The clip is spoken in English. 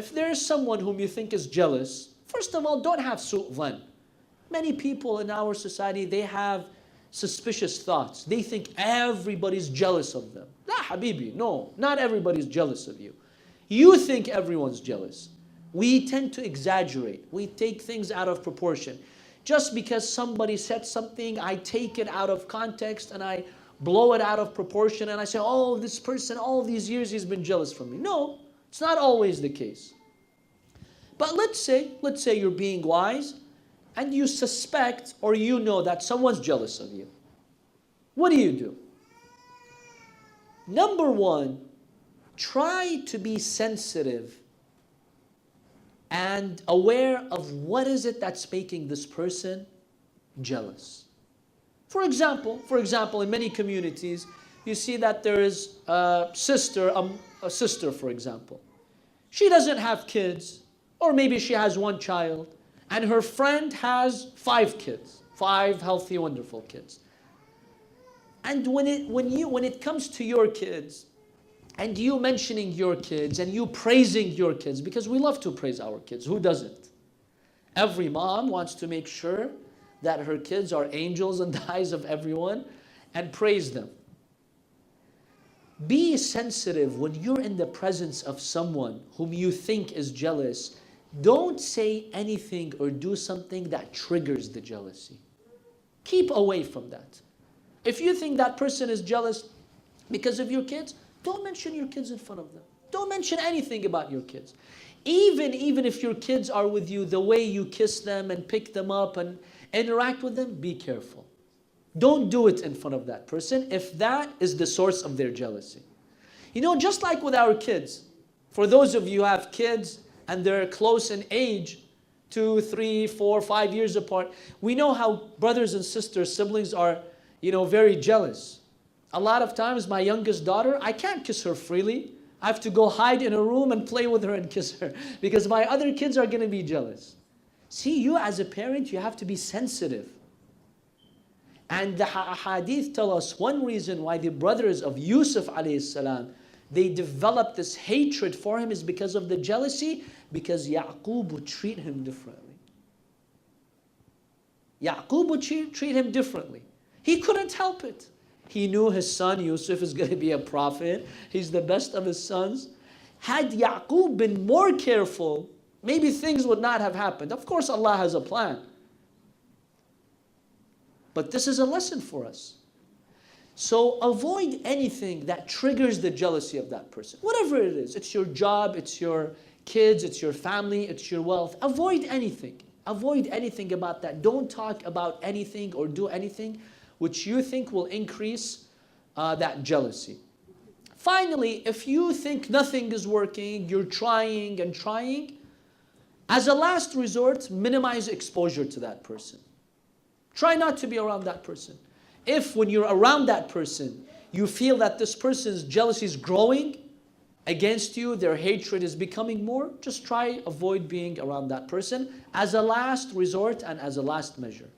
if there is someone whom you think is jealous, first of all, don't have su'u dhan. Many people in our society, they have suspicious thoughts. They think everybody's jealous of them. La habibi, no, not everybody's jealous of you. You think everyone's jealous. We tend to exaggerate. We take things out of proportion. Just because somebody said something, I take it out of context and I blow it out of proportion and I say, oh, this person, all these years he's been jealous from me. No, it's not always the case. But let's say you're being wise and you suspect or you know that someone's jealous of you. What do? Number one, try to be sensitive and aware of what is it that's making this person jealous. For example, in many communities, you see that there is a sister, for example. She doesn't have kids, or maybe she has one child, and her friend has 5 kids, 5 healthy, wonderful kids. And when it comes to your kids, and you mentioning your kids, and you praising your kids, because we love to praise our kids, who doesn't? Every mom wants to make sure that her kids are angels in the eyes of everyone, and praise them. Be sensitive when you're in the presence of someone whom you think is jealous. Don't say anything or do something that triggers the jealousy. Keep away from that. If you think that person is jealous because of your kids, don't mention your kids in front of them. Don't mention anything about your kids. Even if your kids are with you, the way you kiss them and pick them up and interact with them, be careful. Don't do it in front of that person if that is the source of their jealousy. You know, just like with our kids, for those of you who have kids and they're close in age, 2, 3, 4, 5 years apart, we know how brothers and sisters, siblings are, very jealous. A lot of times my youngest daughter, I can't kiss her freely. I have to go hide in a room and play with her and kiss her because my other kids are going to be jealous. See, you as a parent, you have to be sensitive. And the hadith tell us one reason why the brothers of Yusuf alayhi salam, they developed this hatred for him is because of the jealousy, because Yaqub would treat him differently. Yaqub would treat him differently. He couldn't help it. He knew his son Yusuf is going to be a prophet. He's the best of his sons. Had Yaqub been more careful, maybe things would not have happened. Of course, Allah has a plan. But this is a lesson for us. So avoid anything that triggers the jealousy of that person. Whatever it is. It's your job, it's your kids, it's your family, it's your wealth. Avoid anything. Avoid anything about that. Don't talk about anything or do anything which you think will increase that jealousy. Finally, if you think nothing is working, you're trying and trying, as a last resort, minimize exposure to that person. Try not to be around that person. If when you're around that person, you feel that this person's jealousy is growing against you, their hatred is becoming more, just try avoid being around that person as a last resort and as a last measure.